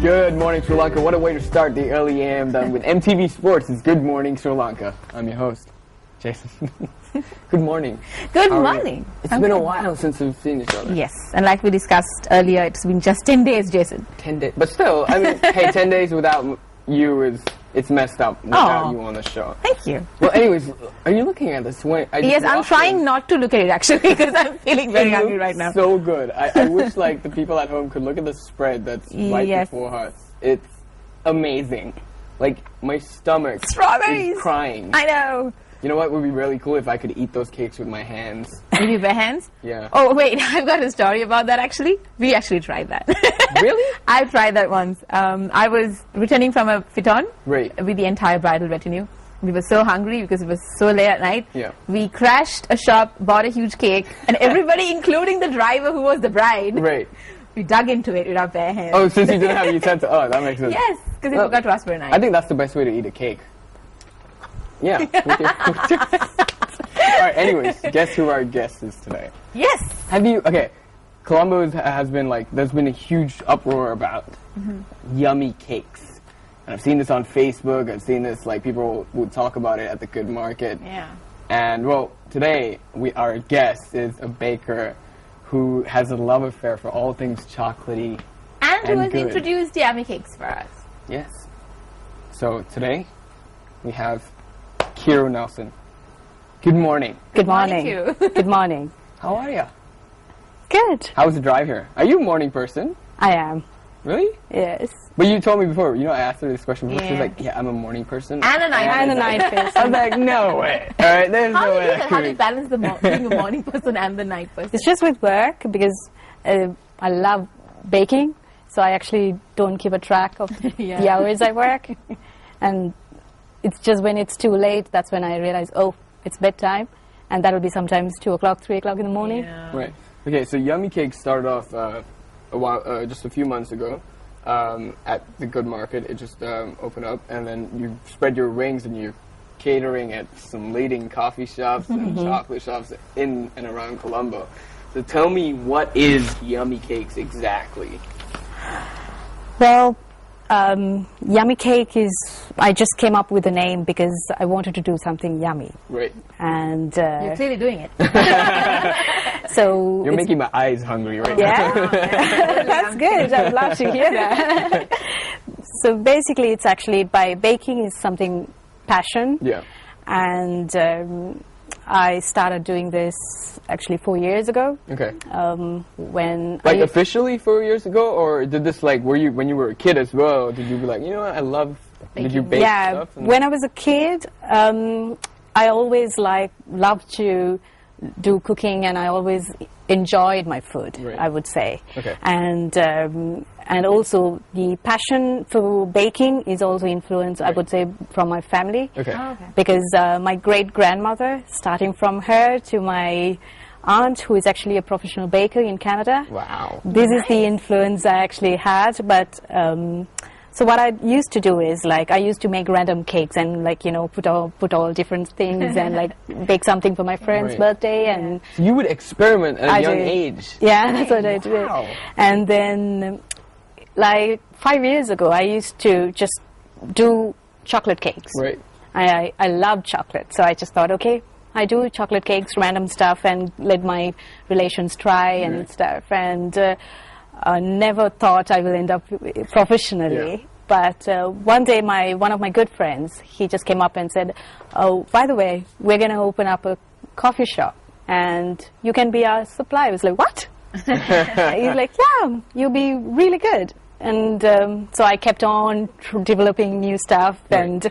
Good morning, Sri Lanka. What a way to start the early AM done with MTV Sports. It's Good Morning, Sri Lanka. I'm your host, Jason. Good morning. Good morning. It's been a while since we've seen each other. Yes, and like we discussed earlier, it's been just 10 days, Jason. 10 days. But still, I mean, hey, 10 days without you it's messed up without you on the show. Thank you. Well, anyways, are you looking at this? Yes, I'm trying not to look at it actually because I'm feeling very hungry right now. So good. I wish like the people at home could look at the spread that's right before us. It's amazing. Like my stomach is crying. I know. You know what would be really cool if I could eat those cakes with my hands. With your bare hands? Yeah. Oh wait, I've got a story about that actually. We actually tried that. Really? I tried that once. I was returning from a fit-on with the entire bridal retinue. We were so hungry because it was so late at night. Yeah. We crashed a shop, bought a huge cake, and everybody, including the driver who was the bride, we dug into it with our bare hands. Oh, since you didn't have utensils. Oh, that makes sense. Yes, because we forgot to ask for a knife. I think that's the best way to eat a cake. Yeah. Alright, anyways, guess who our guest is today? Yes! Okay, Colombo has been like, there's been a huge uproar about yummy cakes. And I've seen this on Facebook, I've seen this, like, people would talk about it at the Good Market. Yeah. And, well, today, our guest is a baker who has a love affair for all things chocolatey and who has good. introduced yummy cakes for us. Yes. So, today, we have Kiro Nelson. Good morning. Good morning. Good morning. How are you? Good. How was the drive here? Are you a morning person? I am. Really? Yes. But you told me before, I asked her this question before, Yeah. she was like, yeah, I'm a morning person. And a night And a night person. I was like, no way. Alright, there's no way. How do you balance being a morning person and the night person? It's just with work because I love baking, so I actually don't keep a track of the hours I work. And it's just when it's too late, that's when I realize, oh, it's bedtime. And that'll be sometimes 2 o'clock, 3 o'clock in the morning. Yeah. Right. Okay, so Yummy Cakes started off just a few months ago at the Good Market. It just opened up, and then you spread your wings and you're catering at some leading coffee shops and chocolate shops in and around Colombo. So tell me, what is Yummy Cakes exactly? Well, Yummy Cake is, I just came up with the name because I wanted to do something yummy. Right. And You're clearly doing it. so You're making my eyes hungry right now. Yeah, that's good. I'd love to hear that. So basically, it's actually by baking is something passion. Yeah. And I started doing this actually 4 years ago. Okay. When Like officially 4 years ago, or did this like when you were a kid as well? Did you be like, you know what, I love? Did you bake stuff? Yeah. When I was a kid, I always loved to do cooking, and I always enjoyed my food. Right. I would say. Okay. And also the passion for baking is also influenced, I would say, from my family. Okay. Oh, okay. Because my great-grandmother, starting from her to my aunt, who is actually a professional baker in Canada. Wow. This is the influence I actually had. But so what I used to do is I used to make random cakes and put all different things and bake something for my friend's birthday. And so you would experiment at a young age. Yeah, that's what I did. Wow. And then 5 years ago, I used to just do chocolate cakes. Right. I love chocolate, so I just thought, okay, I do chocolate cakes, random stuff, and let my relations try and stuff. And never thought I will end up professionally. Yeah. But one day, one of my good friends, he just came up and said, oh, by the way, we're going to open up a coffee shop, and you can be our supplier. I was like, what? He's like, yeah, you'll be really good. And so I kept on developing new stuff. Right. And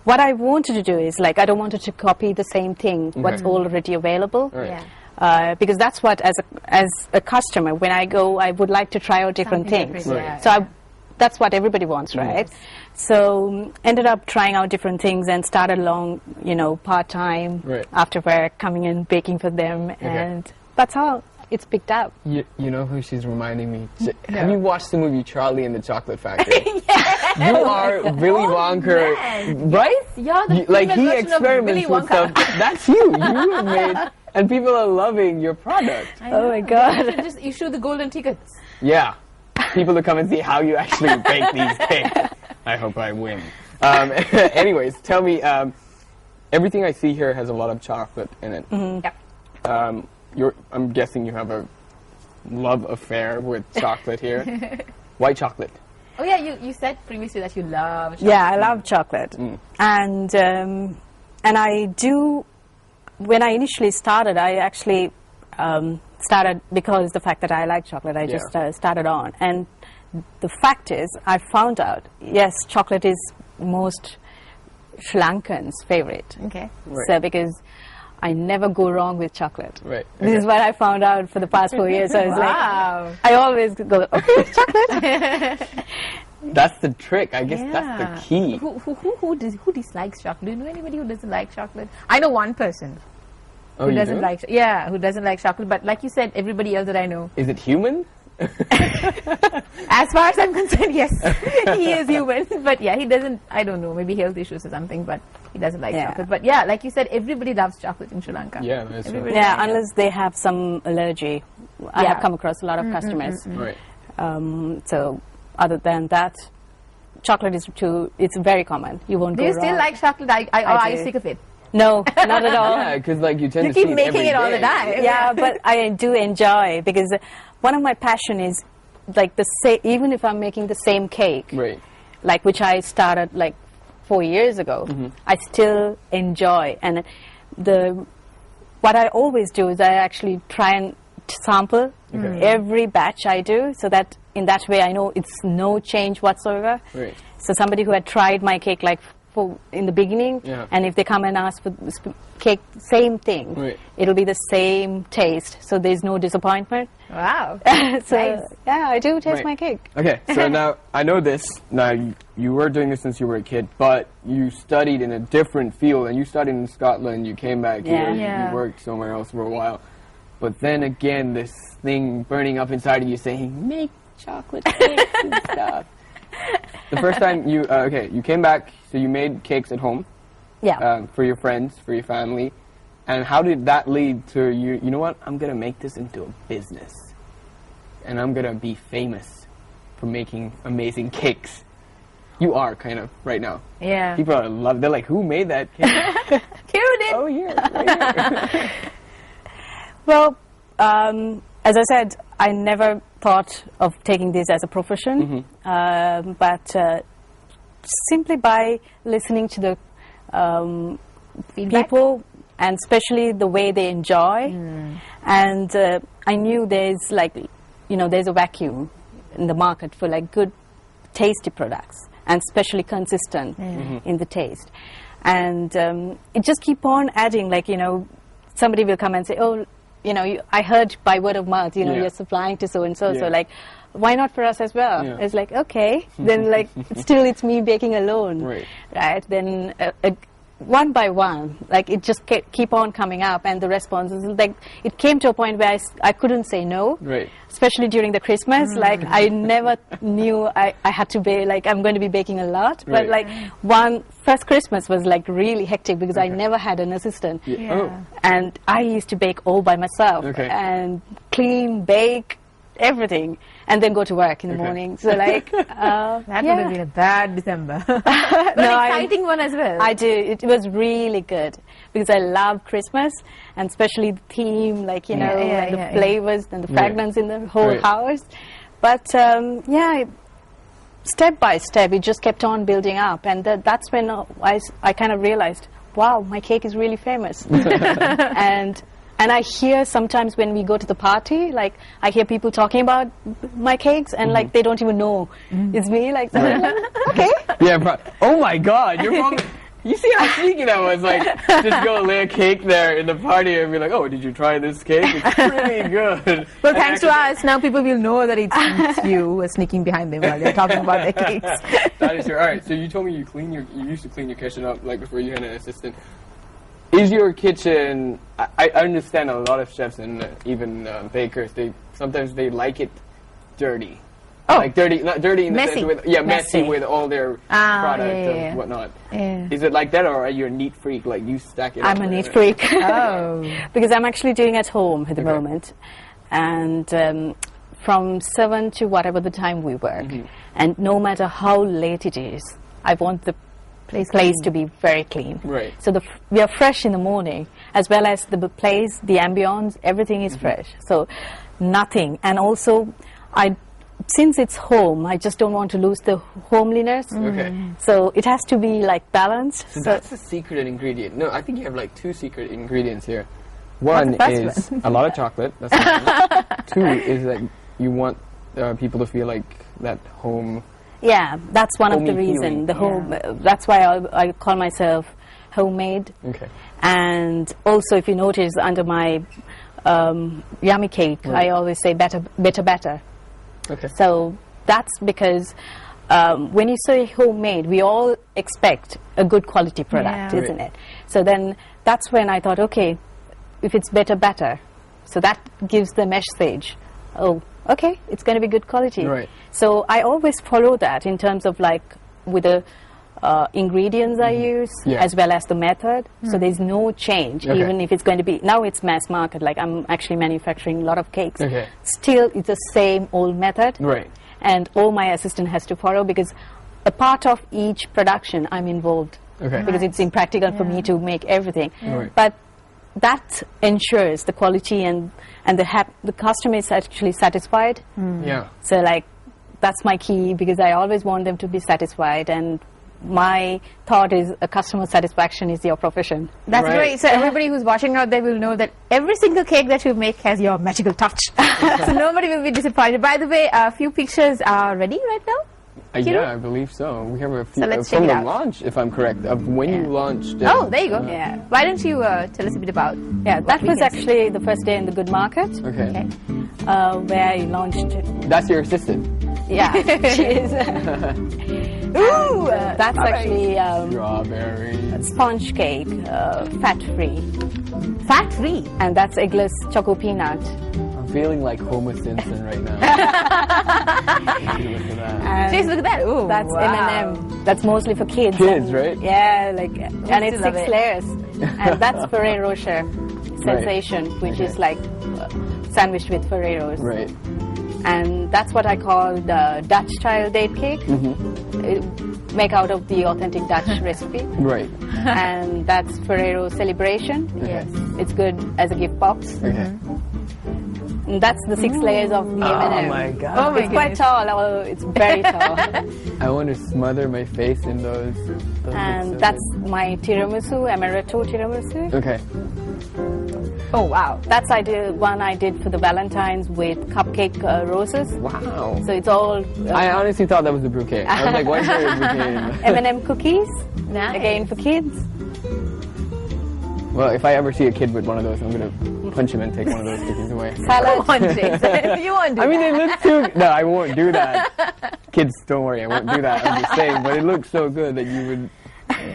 what I wanted to do is, I don't want to copy the same thing, what's already available. Right. Yeah. Because that's what, as a customer, when I go, I would like to try out different things. Right. So that's what everybody wants, right? So ended up trying out different things and started along, part-time after work, coming in, baking for them. And that's how it's picked up. You know who she's reminding me? Have you watched the movie Charlie and the Chocolate Factory? Yes. You are Willy Wonka, right? You're the he version of experiments Willy with Wonka. stuff. That's you. You have made, and people are loving your product. Oh my God. You should just issue the golden tickets. Yeah. people to come and see how you actually bake these cakes. I hope I win. Anyways, tell me, everything I see here has a lot of chocolate in it. Yep. I'm guessing you have a love affair with chocolate here. White chocolate. Oh yeah, you said previously that you love chocolate. Yeah, I love chocolate. And I do, when I initially started, I actually started because the fact that I like chocolate, I just started on. And the fact is, I found out, yes, chocolate is most Sri Lankans' favorite. Okay. Right. So because I never go wrong with chocolate. Right. This is what I found out for the past 4 years. So I was Wow. like, I always go, okay, chocolate. That's the trick. I guess that's the key. Who dislikes chocolate? Do you know anybody who doesn't like chocolate? I know one person Oh, who you doesn't do? like. Yeah, who doesn't like chocolate. But like you said, everybody else that I know, Is it human? as far as I'm concerned, yes, he is human. But yeah, he doesn't. I don't know, maybe health issues or something. But he doesn't like chocolate. But yeah, like you said, everybody loves chocolate in Sri Lanka. Yeah, that's Everybody right. Yeah, unless they have some allergy. I have come across a lot of customers. Right. So other than that, chocolate is it's very common. You won't Do go you wrong. still like chocolate? Are you do. sick of it? No, not at all. Yeah, because like you tend You to keep see making every it all the day. time. Yeah, but I do enjoy because one of my passion is like even if I'm making the same cake, Right. like which I started like 4 years ago, I still enjoy. And what I always do is I actually try and sample every batch I do, so that in that way I know it's no change whatsoever. Right. So somebody who had tried my cake like in the beginning, and if they come and ask for cake, same thing, Right. it'll be the same taste, so there's no disappointment. Wow. So Nice. yeah, I do taste Right. my cake. Okay, so now I know this. Now you were doing this since you were a kid, but you studied in a different field, and you studied in Scotland. You came back here. Yeah. You worked somewhere else for a while, but then again, this thing burning up inside of you, saying, "Make chocolate cakes and stuff." The first time you you came back, so you made cakes at home. Yeah. For your friends, for your family. And how did that lead to you know what, I'm going to make this into a business. And I'm going to be famous for making amazing cakes. You are kind of right now. Yeah. People are they're like, who made that cake? Kira did. Oh, here, right here. Well, as I said, I never thought of taking this as a profession, but simply by listening to the people, and especially the way they enjoy, and I knew there's there's a vacuum in the market for like good, tasty products, and especially consistent in the taste, and it just keep on adding. Like somebody will come and say, oh, I heard by word of mouth, you're supplying to so and so, so like, why not for us as well? Yeah. It's like, okay, then like still it's me baking alone, Right. Then one by one, like it just keep on coming up, and the responses, like it came to a point where I couldn't say no, Right. especially during the Christmas. Like I never knew I had to be like I'm going to be baking a lot, but Right. like first Christmas was like really hectic because I never had an assistant, Yeah. Oh. and I used to bake all by myself Okay. and clean, bake, everything, and then go to work in the morning. So like That would have been a bad December. But No, an exciting one as well. I do. It was really good because I love Christmas, and especially the theme, like and the flavors and the fragrance in the whole house. But step by step, it just kept on building up, and that's when I kind of realized, wow, my cake is really famous. And I hear sometimes when we go to the party, like I hear people talking about my cakes, and like they don't even know it's me. Like, okay. Yeah, oh my God, you're probably... You see how sneaky that was? Like, just go lay a cake there in the party and be like, oh, did you try this cake? It's pretty good. Well, thanks to us, now people will know that it's you who are sneaking behind them while they're talking about their cakes. That is true. All right, so you told me you used to clean your kitchen up like before you had an assistant. Is your kitchen? I understand a lot of chefs and even bakers. Sometimes they like it dirty. Oh, like dirty, not dirty in the messy. sense with messy with all their product and whatnot. Yeah. Is it like that, or are you a neat freak? Like you stack it up? I'm a neat freak. Oh. Because I'm actually doing at home at the moment, and from 7 to whatever the time we work. And no matter how late it is, I want the place to be very clean. Right. So we are fresh in the morning, as well as the place, the ambience, everything is fresh. So nothing. And also, since it's home, I just don't want to lose the homeliness. Okay. So it has to be like balanced. So that's the secret ingredient. No, I think you have like 2 secret ingredients here. One is a lot of chocolate. That's one. 2 is that you want people to feel like that home. Yeah, that's one of the Homey reasons. feeling. The home. That's why I call myself homemade. Okay. And also, if you notice, under my yummy cake, I always say better, better, better. Okay. So that's because when you say homemade, we all expect a good quality product, isn't it? So then that's when I thought, okay, if it's better, better. So that gives the message. Oh, okay, it's going to be good quality. Right. So I always follow that in terms of like with the ingredients I use, as well as the method. So there's no change, even if it's going to be, now it's mass market, like I'm actually manufacturing a lot of cakes. Okay. Still, it's the same old method. Right. And all my assistant has to follow, because a part of each production I'm involved. Okay. Because it's impractical for me to make everything. Right. But that ensures the quality and the customer is actually satisfied. Yeah. So like that's my key, because I always want them to be satisfied, and my thought is a customer satisfaction is your profession. That's great. So everybody who's watching out there will know that every single cake that you make has your magical touch. So nobody will be disappointed. By the way, a few pictures are ready right now. Yeah, I believe so. We have a few So let's check from it the out. launch, if I'm correct, of when you launched. Oh, there you go. Yeah. Why don't you tell us a bit about? Yeah, that we was can actually the first day in the Good Market, Okay. where I launched it. That's your assistant. Yeah, she is. Ooh, That's actually Strawberry. sponge cake, fat-free. fat-free. And that's eggless choco peanut. I'm feeling like Homer Simpson right now. Look at that. And Jeez, look at that. Ooh, that's wow. M&M. That's mostly for kids. Kids, And right? Yeah, like, and it's love 6 it. layers. And that's Ferrero Rocher Sensation, which is like sandwiched with Ferreros. Right. And that's what I call the Dutch style date cake. Make out of the authentic Dutch recipe. Right. And that's Ferrero Celebration. Yes. It's good as a gift box. Okay. And that's the 6 layers of the M&M. Oh my god. Oh my It's quite goodness. tall. Oh, it's very tall. I want to smother my face in those. And that's my tiramisu, amaretto tiramisu. Okay. Oh wow. That's one I did for the Valentine's with cupcake roses. Wow. So it's all I honestly thought that was a bouquet. I was like, why is there a bouquet? M&M cookies. Nice. Again for kids. Well, if I ever see a kid with one of those, I'm going to punch him and take one of those cookies away. Salad. One day. You won't do I mean, it looks too... No, I won't do that. Kids, don't worry, I won't do that. I'm just saying, but it looks so good that you would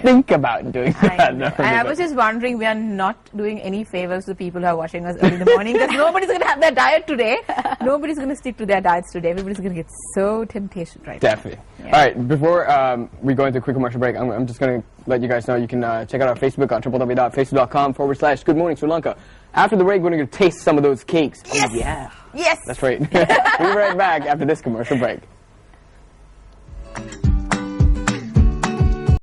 think about doing that. No, And I was just wondering, we are not doing any favors to the people who are watching us early in the morning, because nobody's going to have their diet today. Nobody's going to stick to their diets today. Everybody's going to get so temptation right now. Definitely. All right, before we go into a quick commercial break, I'm just going to let you guys know you can check out our Facebook on www.facebook.com/Good Morning Sri Lanka. After the break, we're going to taste some of those cakes. Yes. Oh, yeah. Yes. That's right. We'll be right back after this commercial break.